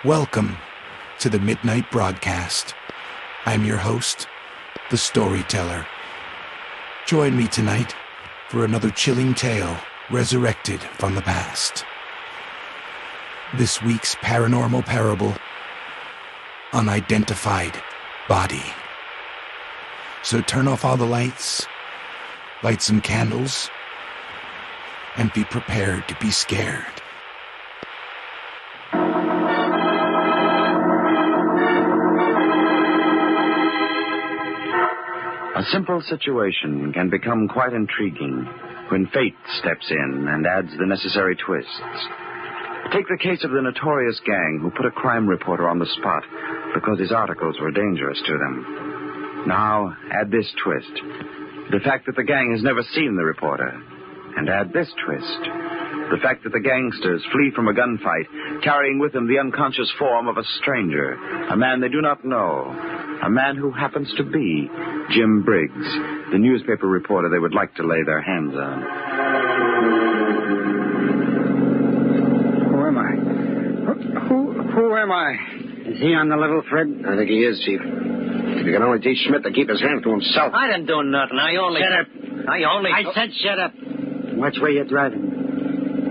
Welcome to the Midnight Broadcast. I'm your host, the Storyteller. Join me tonight for another chilling tale resurrected from the past. This week's paranormal parable, Unidentified Body. So turn off all the lights, light some candles, and be prepared to be scared. A simple situation can become quite intriguing when fate steps in and adds the necessary twists. Take the case of the notorious gang who put a crime reporter on the spot because his articles were dangerous to them. Now, add this twist. The fact that the gang has never seen the reporter. And add this twist. The fact that the gangsters flee from a gunfight, carrying with them the unconscious form of a stranger, a man they do not know, a man who happens to be Jim Briggs, the newspaper reporter they would like to lay their hands on. Who am I? Who am I? Is he on the level, Fred? I think he is, Chief. If you can only teach Schmidt to keep his hands to himself. I didn't do nothing. Shut up. I said shut up. Watch where you're driving.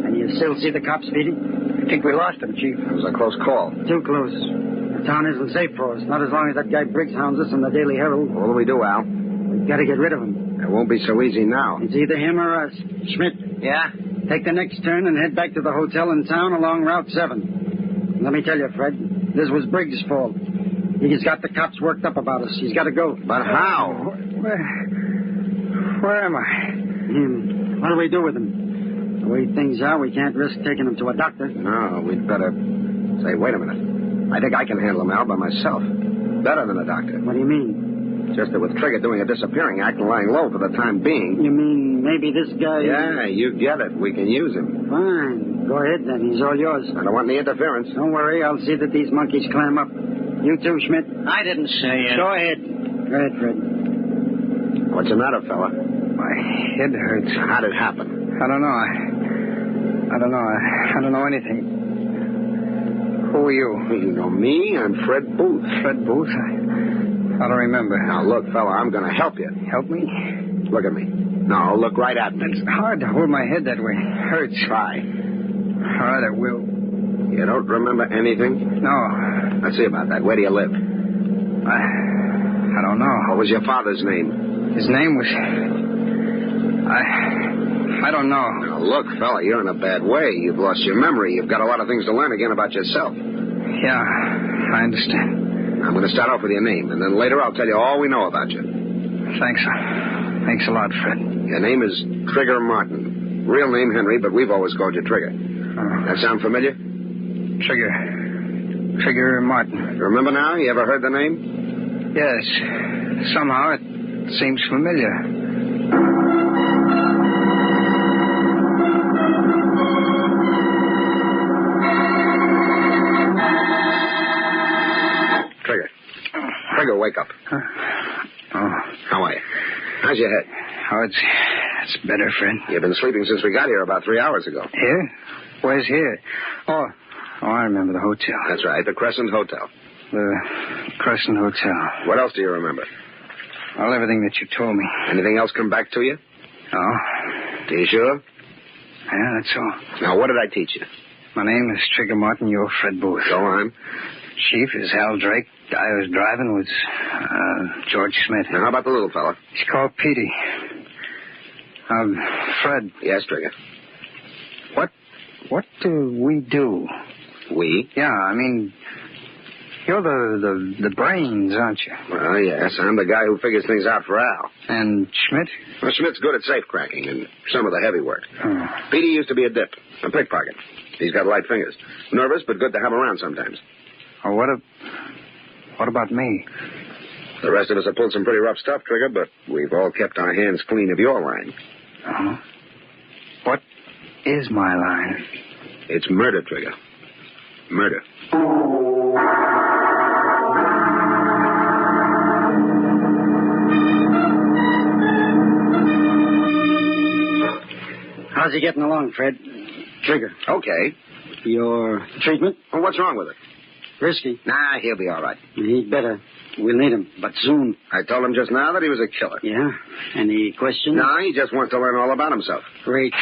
And you still see the cops beating? I think we lost him, Chief. It was a close call. Too close. The town isn't safe for us. Not as long as that guy Briggs hounds us in the Daily Herald. What do we do, Al? We've got to get rid of him. It won't be so easy now. It's either him or us. Schmidt. Yeah? Take the next turn and head back to the hotel in town along Route 7. Let me tell you, Fred, this was Briggs' fault. He's got the cops worked up about us. He's got to go. But how? Where am I? What do we do with him? The way things are, we can't risk taking him to a doctor. No, we'd better... Say, wait a minute. I think I can handle him, Al, by myself. Better than a doctor. What do you mean? Just that with Trigger doing a disappearing act and lying low for the time being... You mean maybe this guy... Yeah, you get it. We can use him. Fine. Go ahead, then. He's all yours. I don't want any interference. Don't worry. I'll see that these monkeys climb up. You too, Schmidt. I didn't say it. Go ahead. Go ahead, Fred. What's the matter, fella? My head hurts. How'd it happen? I don't know. I don't know anything. Who are you? You know me. I'm Fred Booth. Fred Booth? I don't remember. Now, look, fella, I'm going to help you. Help me? Look at me. No, look right at me. It's hard to hold my head that way. Hurts. Try. All right, I will. You don't remember anything? No. Let's see about that. Where do you live? I don't know. What was your father's name? His name was... I don't know. Now, look, fella, you're in a bad way. You've lost your memory. You've got a lot of things to learn again about yourself. Yeah, I understand. I'm going to start off with your name, and then later I'll tell you all we know about you. Thanks. Thanks a lot, Fred. Your name is Trigger Martin. Real name Henry, but we've always called you Trigger. That sound familiar? Trigger Martin. You remember now? You ever heard the name? Yes. Somehow it seems familiar. Trigger, wake up. How are you? How's your head? Oh, it's better, Fred. You've been sleeping since we got here about 3 hours ago. Here? Where's here? Oh, I remember the hotel. That's right, the Crescent Hotel. The Crescent Hotel. What else do you remember? Well, everything that you told me. Anything else come back to you? No. Are you sure? Yeah, that's all. Now, what did I teach you? My name is Trigger Martin. You're Fred Booth. Go on. Chief is Hal Drake. Guy I was driving was George Smith. Now, how about the little fella? He's called Petey. Fred. Yes, Trigger. What do we do? We? Yeah, I mean, you're the brains, aren't you? Well, yes, I'm the guy who figures things out for Al. And Schmidt? Well, Schmidt's good at safe cracking and some of the heavy work. Oh. Petey used to be a dip, a pickpocket. He's got light fingers. Nervous, but good to have around sometimes. Oh, what about me? The rest of us have pulled some pretty rough stuff, Trigger, but we've all kept our hands clean of your line. Oh. What is my line? It's murder, Trigger. Murder. How's he getting along, Fred? Trigger. Okay. Your treatment? Well, what's wrong with it? Risky. Nah, he'll be all right. He'd better. We'll need him, but soon. I told him just now that he was a killer. Yeah? Any questions? No, he just wants to learn all about himself. Great.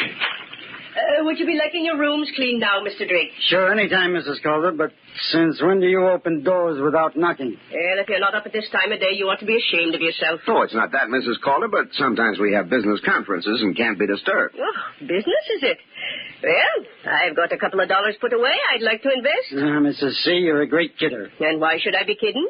Would you be liking your rooms cleaned now, Mr. Drake? Sure, anytime, Mrs. Calder, but since when do you open doors without knocking? Well, if you're not up at this time of day, you ought to be ashamed of yourself. Oh, it's not that, Mrs. Calder, but sometimes we have business conferences and can't be disturbed. Oh, business, is it? Well, I've got a couple of dollars put away I'd like to invest. Mrs. C., you're a great kidder. And why should I be kidding?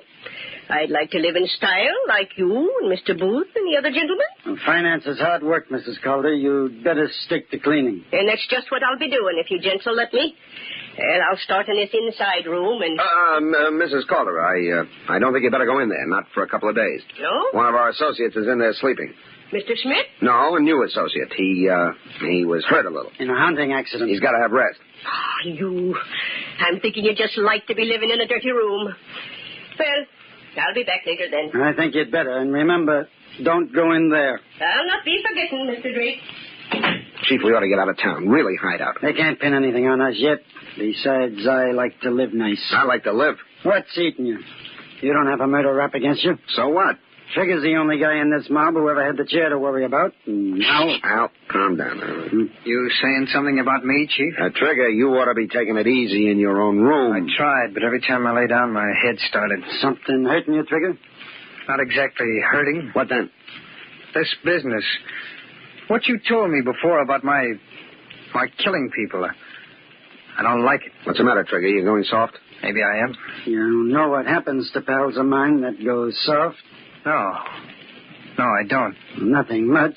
I'd like to live in style like you and Mr. Booth and the other gentlemen. Well, finance is hard work, Mrs. Calder. You'd better stick to cleaning. And that's just what I'll be doing if you gents will let me. And I'll start in this inside room and... Mrs. Calder, I don't think you better go in there, not for a couple of days. No? One of our associates is in there sleeping. Mr. Smith? No, a new associate. He was hurt a little. In a hunting accident. He's got to have rest. Oh, you. I'm thinking you'd just like to be living in a dirty room. Well, I'll be back later then. I think you'd better. And remember, don't go in there. I'll not be forgetting, Mr. Drake. Chief, we ought to get out of town. Really hide out. They can't pin anything on us yet. Besides, I like to live nice. I like to live. What's eating you? You don't have a murder rap against you? So what? Trigger's the only guy in this mob who ever had the chair to worry about. Now... Al, calm down. You saying something about me, Chief? Trigger, you ought to be taking it easy in your own room. I tried, but every time I lay down, my head started. Something hurting you, Trigger? Not exactly hurting. What then? This business. What you told me before about my killing people. I don't like it. What's the matter, Trigger? You going soft? Maybe I am. You know what happens to pals of mine that goes soft? No, I don't. Nothing much.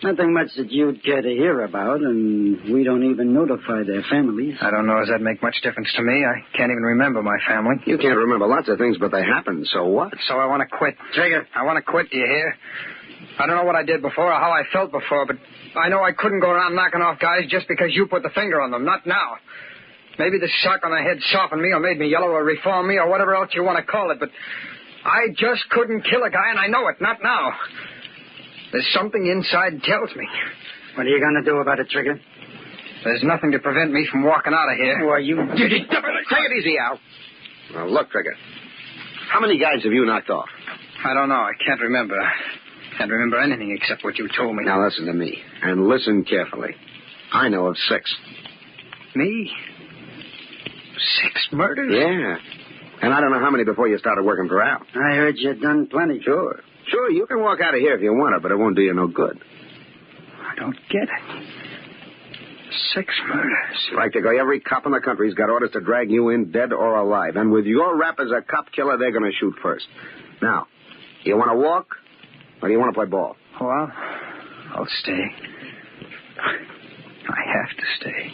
Nothing much that you'd care to hear about, and we don't even notify their families. I don't know if that make much difference to me. I can't even remember my family. You can't remember lots of things, but they happen, so what? So I want to quit. Trigger. I want to quit, do you hear? I don't know what I did before or how I felt before, but I know I couldn't go around knocking off guys just because you put the finger on them. Not now. Maybe the shock on the head softened me or made me yellow or reformed me or whatever else you want to call it, but I just couldn't kill a guy, and I know it. Not now. There's something inside tells me. What are you going to do about it, Trigger? There's nothing to prevent me from walking out of here. Why, you did it. Take it easy, Al. Now, look, Trigger. How many guys have you knocked off? I don't know. I can't remember. Can't remember anything except what you told me. Now, listen to me, and listen carefully. I know of 6. Me? 6 murders? Yeah. And I don't know how many before you started working for Al. I heard you'd done plenty. Sure, you can walk out of here if you want to, but it won't do you no good. I don't get it. 6 murders. Practically every cop in the country's got orders to drag you in dead or alive. And with your rap as a cop killer, they're going to shoot first. Now, you want to walk, or do you want to play ball? Well, I'll stay. I have to stay.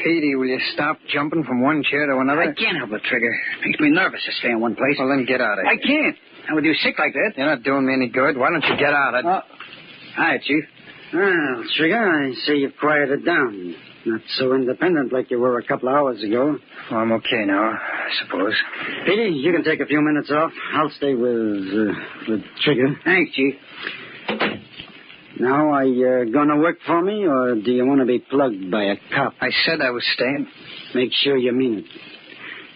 Petey, will you stop jumping from one chair to another? I can't help it, Trigger. Makes me nervous to stay in one place. Well, then get out of here. I can't. I would do sick like that. You're not doing me any good. Why don't you get out? Hi, Chief. Well, Trigger, I see you've quieted down. Not so independent like you were a couple of hours ago. Well, I'm okay now, I suppose. Petey, you can take a few minutes off. I'll stay with Trigger. Thanks, Chief. Now, are you going to work for me, or do you want to be plugged by a cop? I said I was staying. Make sure you mean it.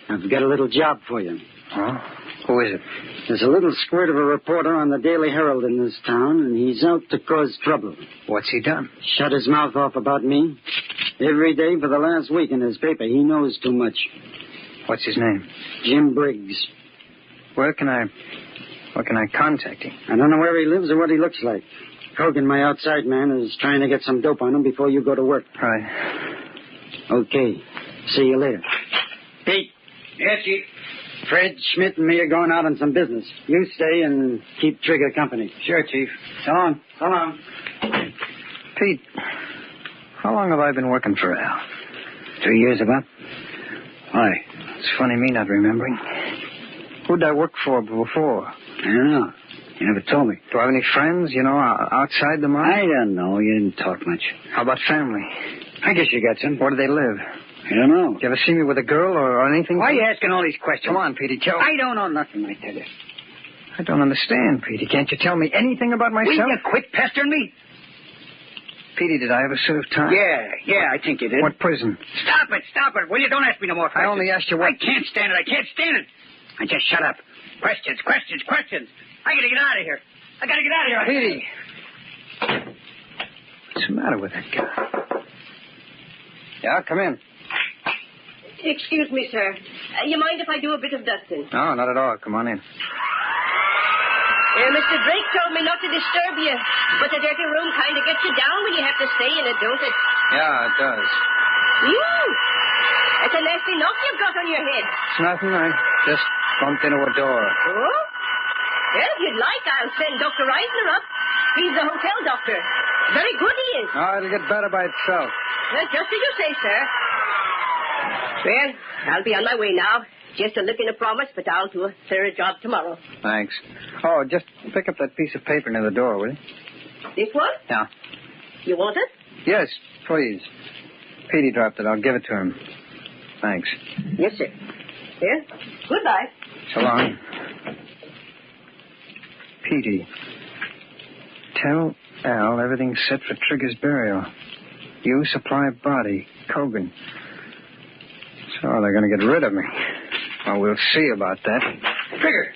I've got a little job for you. Oh? Who is it? There's a little squirt of a reporter on the Daily Herald in this town, and he's out to cause trouble. What's he done? Shut his mouth off about me. Every day for the last week in his paper. He knows too much. What's his name? Jim Briggs. Where can I contact him? I don't know where he lives or what he looks like. Hogan, my outside man, is trying to get some dope on him before you go to work. Right. Okay. See you later. Pete. Yes, Chief. Fred, Schmidt, and me are going out on some business. You stay and keep Trigger company. Sure, Chief. So long. So long. Pete, how long have I been working for Al? 2 years about. Why? It's funny me not remembering. Who'd I work for before? I don't know. You never told me. Do I have any friends, outside the mine? I don't know. You didn't talk much. How about family? I guess you got some. Where do they live? I don't know. You ever see me with a girl or anything? Why are you asking all these questions? Come on, Petey, tell me. I don't know nothing, I tell you. I don't understand, Petey. Can't you tell me anything about myself? Will you quit pestering me? Petey, did I ever serve time? Yeah, I think you did. What prison? Stop it. Will you? Don't ask me no more questions. I only asked you what... I can't stand it. And just shut up. Questions. I gotta get out of here. Petey! What's the matter with that guy? Yeah, come in. Excuse me, sir. You mind if I do a bit of dusting? No, not at all. Come on in. Mr. Drake told me not to disturb you, but the dirty room kind of gets you down when you have to stay in it, don't it? Yeah, it does. That's a nasty knock you've got on your head. It's nothing. I just bumped into a door. Oh? Well, if you'd like, I'll send Dr. Reisner up. He's the hotel doctor. Very good he is. Oh, it'll get better by itself. Well, just as you say, sir. Well, I'll be on my way now. Just a lip in a promise, but I'll do a third job tomorrow. Thanks. Oh, just pick up that piece of paper near the door, will you? This one? Yeah. You want it? Yes, please. Petey dropped it. I'll give it to him. Thanks. Yes, sir. Here. Goodbye. So long. Petey, tell Al everything's set for Trigger's burial. You supply body, Cogan. So they're going to get rid of me. Well, we'll see about that. Trigger.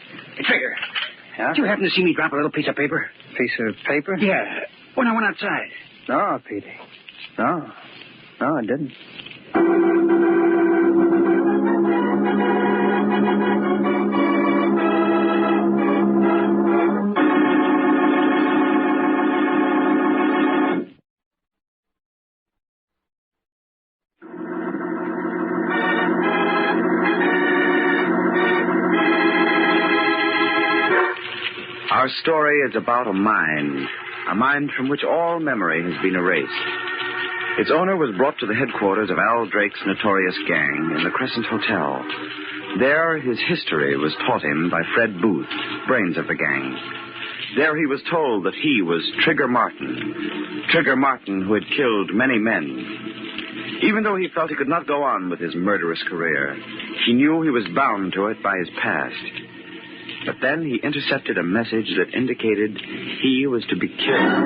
Yeah? Did you happen to see me drop a little piece of paper? Piece of paper? Yeah. When I went outside. No, Petey. No, I didn't. Our story is about a mind from which all memory has been erased. Its owner was brought to the headquarters of Al Drake's notorious gang in the Crescent Hotel. There, his history was taught him by Fred Booth, brains of the gang. There he was told that he was Trigger Martin who had killed many men. Even though he felt he could not go on with his murderous career, he knew he was bound to it by his past. But then he intercepted a message that indicated he was to be killed.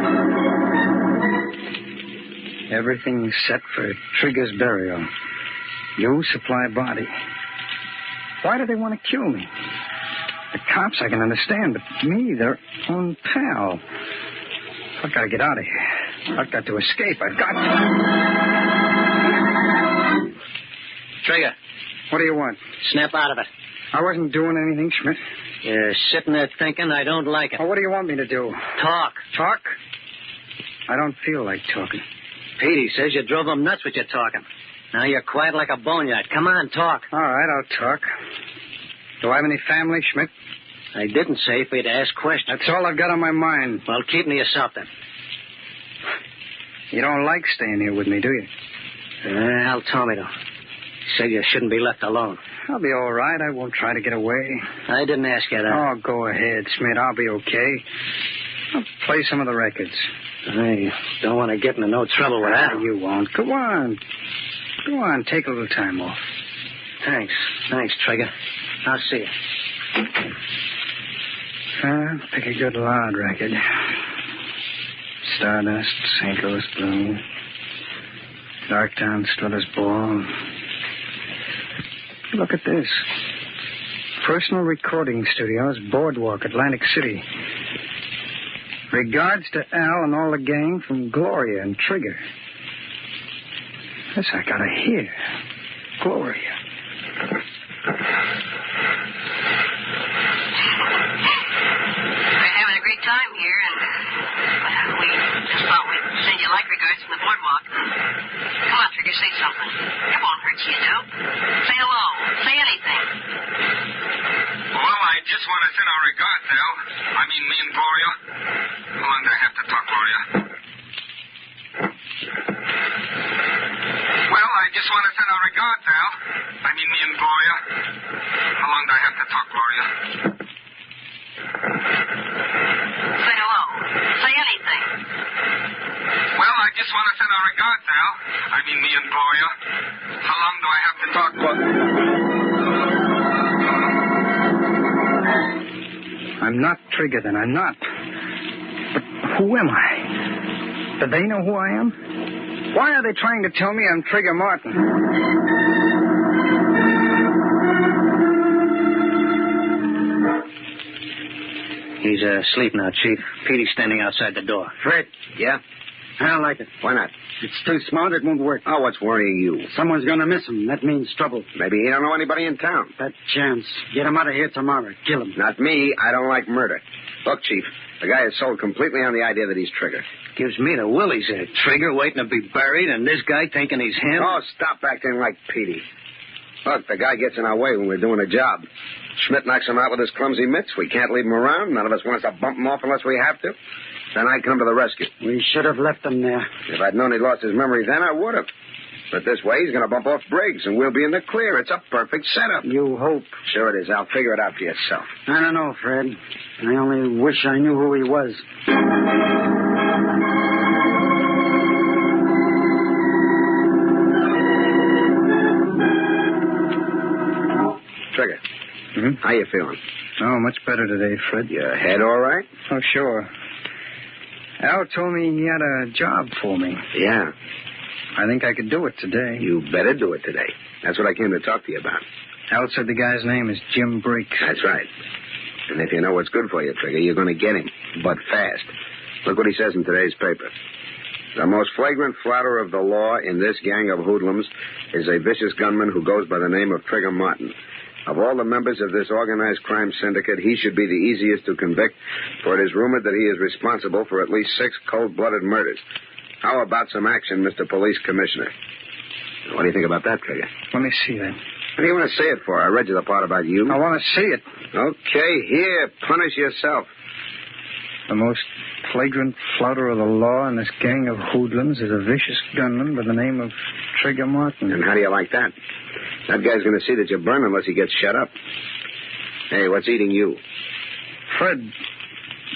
Everything's set for Trigger's burial. You supply body. Why do they want to kill me? The cops I can understand, but me, their own pal. I've got to get out of here. I've got to escape. I've got to. Trigger. What do you want? Snap out of it. I wasn't doing anything, Schmidt. You're sitting there thinking I don't like it. Well, what do you want me to do? Talk. Talk? I don't feel like talking. Petey says you drove him nuts with your talking. Now you're quiet like a boneyard. Come on, talk. All right, I'll talk. Do I have any family, Schmidt? I didn't say for you to ask questions. That's all I've got on my mind. Well, keep me yourself then. You don't like staying here with me, do you? Al told me to. He said you shouldn't be left alone. I'll be all right. I won't try to get away. I didn't ask you that. Oh, go ahead, Schmidt. I'll be okay. I'll play some of the records. I don't want to get into no trouble with that. You won't. Go on. Go on. Take a little time off. Thanks, Trigger. I'll see you. Pick a good loud record. Stardust, St. Louis Blue, Darktown, Strutter's Ball. Look at this. Personal Recording Studios, Boardwalk, Atlantic City. Regards to Al and all the gang from Gloria and Trigger. This I gotta hear. Gloria. We're having a great time here, and we just thought we'd send you like regards from the boardwalk. Come on, Trigger, say something. It won't hurt you, do? Say hello. Say anything. Well, I just want to send our regards, Al. I mean, me and Gloria. How long do I have to talk, Gloria? Well, I just want to send our regards, Al. I mean, me and Gloria. How long do I have to talk, Gloria? Say hello. Say anything. Well, I just want to send our regards, Al. I mean, me and Gloria. How long do I have to talk, Gloria? I'm not Trigger, then. I'm not. But who am I? Do they know who I am? Why are they trying to tell me I'm Trigger Martin? He's asleep now, Chief. Petey's standing outside the door. Fred. Yeah? I don't like it. Why not? It's too smart. It won't work. Oh, what's worrying you? Someone's going to miss him. That means trouble. Maybe he don't know anybody in town. That chance. Get him out of here tomorrow. Kill him. Not me. I don't like murder. Look, Chief, the guy is sold completely on the idea that he's Trigger. Gives me the willies there. Trigger waiting to be buried, and this guy thinking he's him. Oh, stop acting like Petey. Look, the guy gets in our way when we're doing a job. Schmidt knocks him out with his clumsy mitts. We can't leave him around. None of us wants to bump him off unless we have to. Then I come to the rescue. We should have left him there. If I'd known he'd lost his memory then, I would have. But this way, he's going to bump off Briggs, and we'll be in the clear. It's a perfect setup. You hope. Sure it is. I'll figure it out for yourself. I don't know, Fred. I only wish I knew who he was. Trigger. Mm-hmm. How you feeling? Oh, much better today, Fred. Your head all right? Oh, sure. Al told me he had a job for me. Yeah. I think I could do it today. You better do it today. That's what I came to talk to you about. Al said the guy's name is Jim Briggs. That's right. And if you know what's good for you, Trigger, you're going to get him. But fast. Look what he says in today's paper. The most flagrant flouter of the law in this gang of hoodlums is a vicious gunman who goes by the name of Trigger Martin. Of all the members of this organized crime syndicate, he should be the easiest to convict, for it is rumored that he is responsible for at least 6 cold-blooded murders. How about some action, Mr. Police Commissioner? What do you think about that, Trigger? Let me see that. What do you want to say it for? I read you the part about you. I want to see it. Okay, here, punish yourself. The most flagrant flouter of the law in this gang of hoodlums is a vicious gunman by the name of Trigger Martin. And how do you like that? That guy's going to see that you burn unless he gets shut up. Hey, what's eating you? Fred,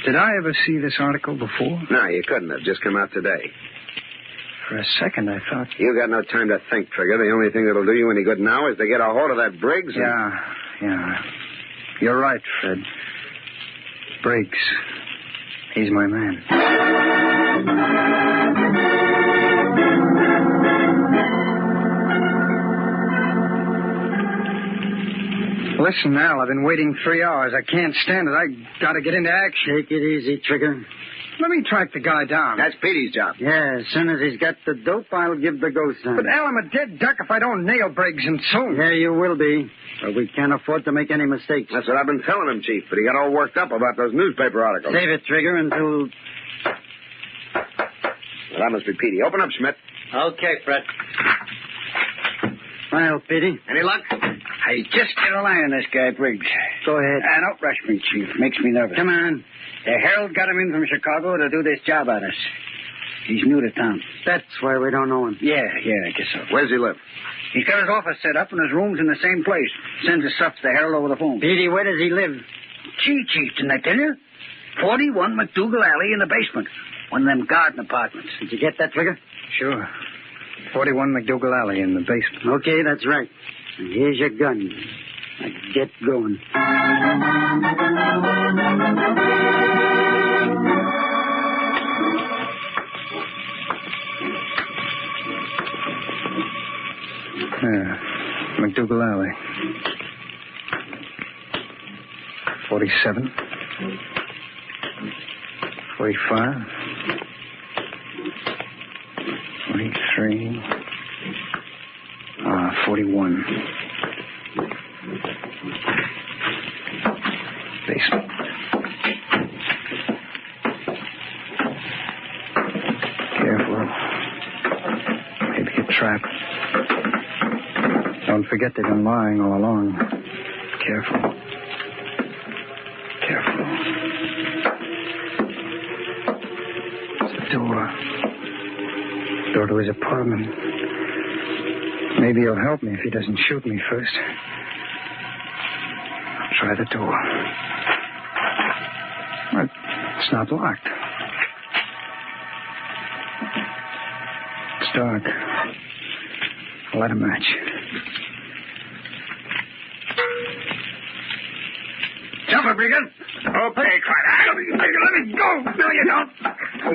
did I ever see this article before? No, you couldn't have. Just come out today. For a second, I thought... You got no time to think, Trigger. The only thing that'll do you any good now is to get a hold of that Briggs. Yeah. You're right, Fred. Briggs. He's my man. Listen, Al, I've been waiting 3 hours. I can't stand it. I got to get into action. Take it easy, Trigger. Let me track the guy down. That's Petey's job. Yeah, as soon as he's got the dope, I'll give the ghost sign. But, Al, I'm a dead duck if I don't nail Briggs, and soon. Yeah, you will be. But we can't afford to make any mistakes. That's what I've been telling him, Chief, but he got all worked up about those newspaper articles. Save it, Trigger, until... Well, that must be Petey. Open up, Schmidt. Okay, Fred. Well, Petey. Any luck? I just get a line on this guy, Briggs. Go ahead. Don't rush me, Chief. Makes me nervous. Come on. The Herald got him in from Chicago to do this job on us. He's new to town. That's why we don't know him. Yeah, I guess so. Where's he live? He's got his office set up and his room's in the same place. Sends his stuff to the Herald over the phone. Petey, where does he live? Gee, Chief, didn't I tell you? 41 McDougal Alley in the basement. One of them garden apartments. Did you get that, Trigger? Sure. 41 McDougal Alley in the basement. Okay, that's right. And here's your gun. Now get going. McDougal Alley. 47. 45. 43. 41. Basement. Careful. Maybe a trap. Don't forget they've been lying all along. Careful. It's a door. Door to his apartment. Maybe he'll help me if he doesn't shoot me first. I'll try the door. Well, it's not locked. It's dark. I'll light a match. Jump want to begin? Okay, Crider. Let me go. No, you don't.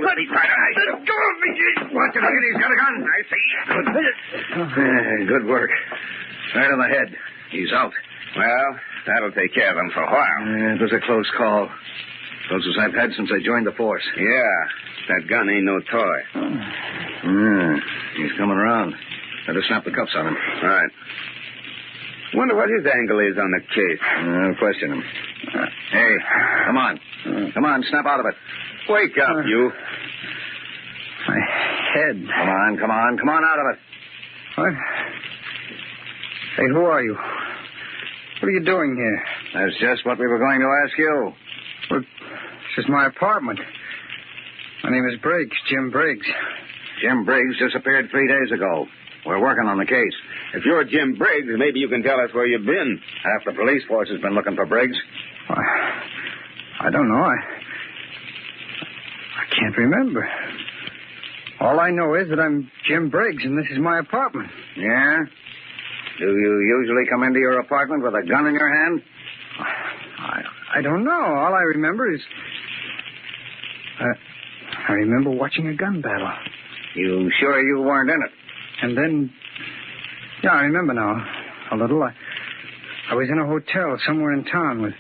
Let me, Crider. Let go of me. What, you think he's got a gun? I see. Good work. Right on the head. He's out. Well, that'll take care of him for a while. It was a close call. Closest I've had since I joined the force. Yeah. That gun ain't no toy. He's coming around. Better snap the cuffs on him. Right. Wonder what his angle is on the case. I'll question him. Hey, come on. Come on, snap out of it. Wake up, you. My head. Come on out of it. What? Hey, who are you? What are you doing here? That's just what we were going to ask you. Well, this is my apartment. My name is Briggs, Jim Briggs. Jim Briggs disappeared 3 days ago. We're working on the case. If you're Jim Briggs, maybe you can tell us where you've been. Half the police force has been looking for Briggs. I don't know. I can't remember. All I know is that I'm Jim Briggs, and this is my apartment. Yeah? Do you usually come into your apartment with a gun in your hand? I don't know. All I remember is... I remember watching a gun battle. You sure you weren't in it? And then... Yeah, I remember now. A little. I was in a hotel somewhere in town with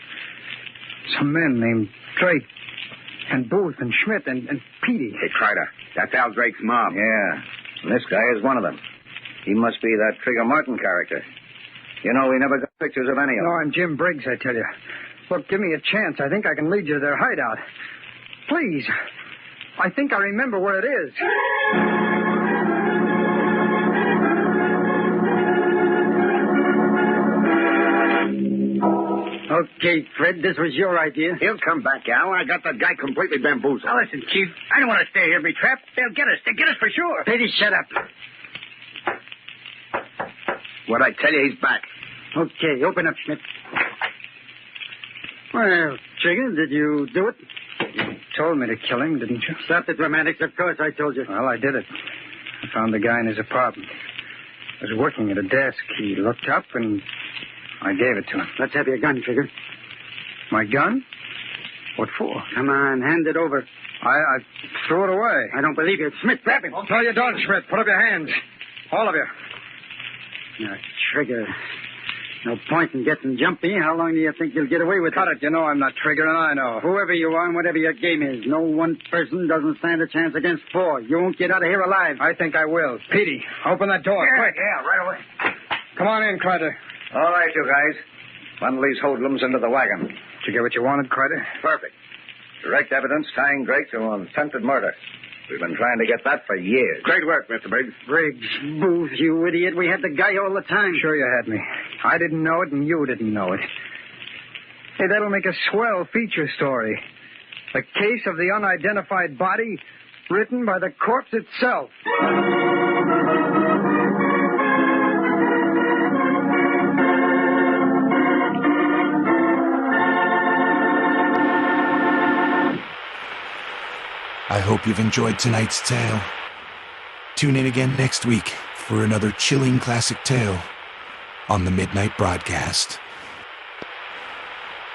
some men named Drake and Booth and Schmidt and Petey. Hey, Crider, that's Al Drake's mob. Yeah. And this guy is one of them. He must be that Trigger Martin character. You know, we never got pictures of any of them. No, I'm Jim Briggs, I tell you. Look, give me a chance. I think I can lead you to their hideout. Please. I think I remember where it is. Okay, Fred, this was your idea. He'll come back, Al. I got that guy completely bamboozled. Now, listen, Chief. I don't want to stay here and be trapped. They'll get us. They'll get us for sure. Petey, shut up. What'd I tell you? He's back. Okay, open up, Schmidt. Well, Trigger, did you do it? You told me to kill him, didn't you? Stop the dramatics. Of course, I told you. Well, I did it. I found the guy in his apartment. I was working at a desk. He looked up, and I gave it to him. Let's have your gun, Trigger. My gun? What for? Come on, hand it over. I threw it away. I don't believe you. Schmidt, grab him. Until you're done, Schmidt. Put up your hands. All of you. Now, Trigger, no point in getting jumpy. How long do you think you'll get away with Cut it. You know I'm not Trigger, and I know. Whoever you are and whatever your game is, no one person doesn't stand a chance against four. You won't get out of here alive. I think I will. Petey, open that door, quick. Yeah, right away. Come on in, Crider. All right, you guys. Bundle these hoodlums into the wagon. Did you get what you wanted, Crider? Perfect. Direct evidence tying Drake to an attempted murder. We've been trying to get that for years. Great work, Mr. Briggs. Briggs, Booth, you idiot. We had the guy all the time. Sure you had me. I didn't know it, and you didn't know it. Hey, that'll make a swell feature story. The case of the unidentified body, written by the corpse itself. I hope you've enjoyed tonight's tale. Tune in again next week for another chilling classic tale on the Midnight Broadcast.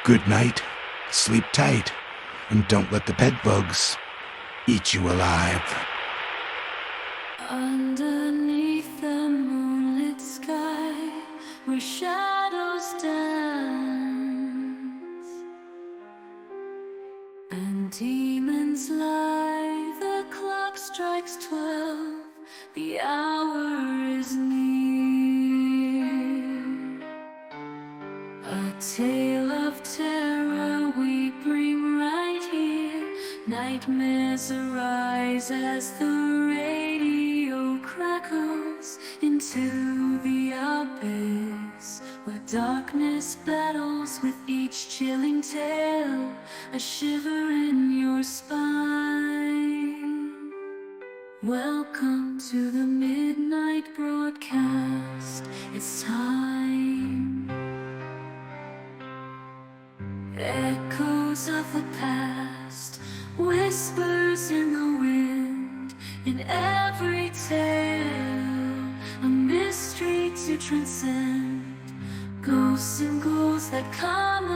Good night, sleep tight, and don't let the bed bugs eat you alive. Underneath the moonlit sky, where shadows dance and demons lie, the clock strikes 12, the hour is near. A tale of terror we bring right here. Nightmares arise as the radio crackles into the abyss, where darkness battles with each chilling tale, a shiver in your spine. Welcome to the Midnight Broadcast. It's time. Echoes of the past, whispers in the wind, in every tale, a mystery to transcend. Ghosts and ghouls that come